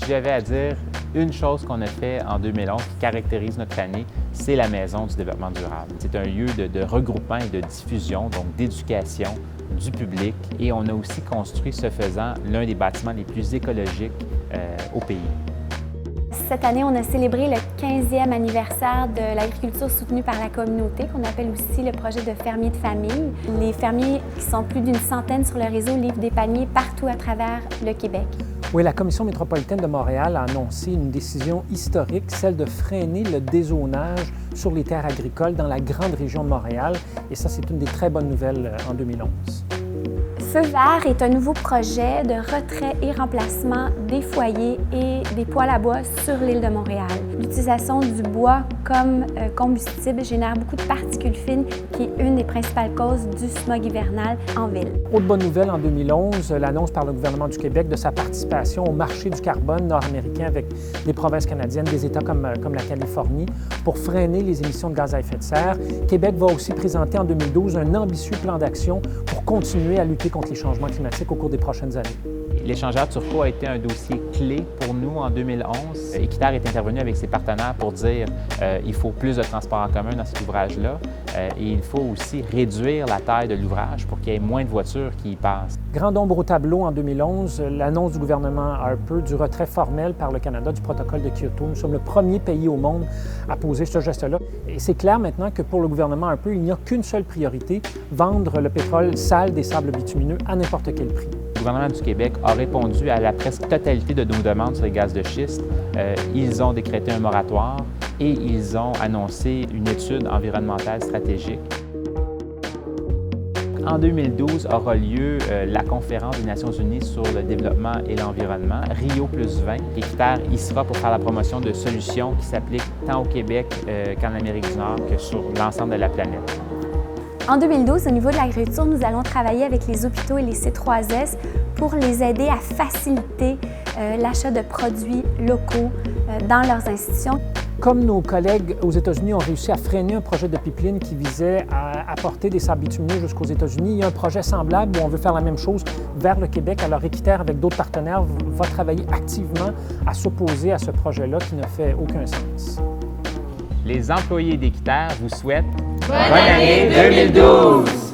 Si j'avais à dire une chose qu'on a fait en 2011 qui caractérise notre année, c'est la Maison du développement durable. C'est un lieu de regroupement et de diffusion, donc d'éducation du public. Et on a aussi construit, ce faisant, l'un des bâtiments les plus écologiques au pays. Cette année, on a célébré le 15e anniversaire de l'agriculture soutenue par la communauté, qu'on appelle aussi le projet de fermiers de famille. Les fermiers, qui sont plus d'une centaine sur le réseau, livrent des paniers partout à travers le Québec. Oui, la Commission métropolitaine de Montréal a annoncé une décision historique, celle de freiner le dézonage sur les terres agricoles dans la grande région de Montréal. Et ça, c'est une des très bonnes nouvelles en 2011. Feu vert est un nouveau projet de retrait et remplacement des foyers et des poêles à bois sur l'île de Montréal. L'utilisation du bois comme combustible génère beaucoup de particules fines, qui est une des principales causes du smog hivernal en ville. Autre bonne nouvelle en 2011, l'annonce par le gouvernement du Québec de sa participation au marché du carbone nord-américain avec des provinces canadiennes, des États comme la Californie, pour freiner les émissions de gaz à effet de serre. Québec va aussi présenter en 2012 un ambitieux plan d'action pour continuer à lutter contre les changements climatiques au cours des prochaines années. L'échangeur Turcot a été un dossier clé pour nous en 2011. Équiterre est intervenu avec ses partenaires pour dire il faut plus de transport en commun dans cet ouvrage-là et il faut aussi réduire la taille de l'ouvrage pour qu'il y ait moins de voitures qui y passent. Grande ombre au tableau en 2011, l'annonce du gouvernement Harper du retrait formel par le Canada du protocole de Kyoto. Nous sommes le premier pays au monde à poser ce geste-là. Et c'est clair maintenant que pour le gouvernement Harper, il n'y a qu'une seule priorité, vendre le pétrole sale des sables bitumineux à n'importe quel prix. Le gouvernement du Québec a répondu à la presque totalité de nos demandes sur les gaz de schiste. Ils ont décrété un moratoire et ils ont annoncé une étude environnementale stratégique. En 2012 aura lieu la conférence des Nations unies sur le développement et l'environnement, Rio + 20. Équiterre y sera pour faire la promotion de solutions qui s'appliquent tant au Québec qu'en Amérique du Nord que sur l'ensemble de la planète. En 2012, au niveau de l'agriculture, nous allons travailler avec les hôpitaux et les C3S pour les aider à faciliter l'achat de produits locaux dans leurs institutions. Comme nos collègues aux États-Unis ont réussi à freiner un projet de pipeline qui visait à apporter des sables bitumineux jusqu'aux États-Unis, il y a un projet semblable où on veut faire la même chose vers le Québec. Alors Équiterre, avec d'autres partenaires, va travailler activement à s'opposer à ce projet-là qui ne fait aucun sens. Les employés d'Équiterre vous souhaitent Bonne année 2012!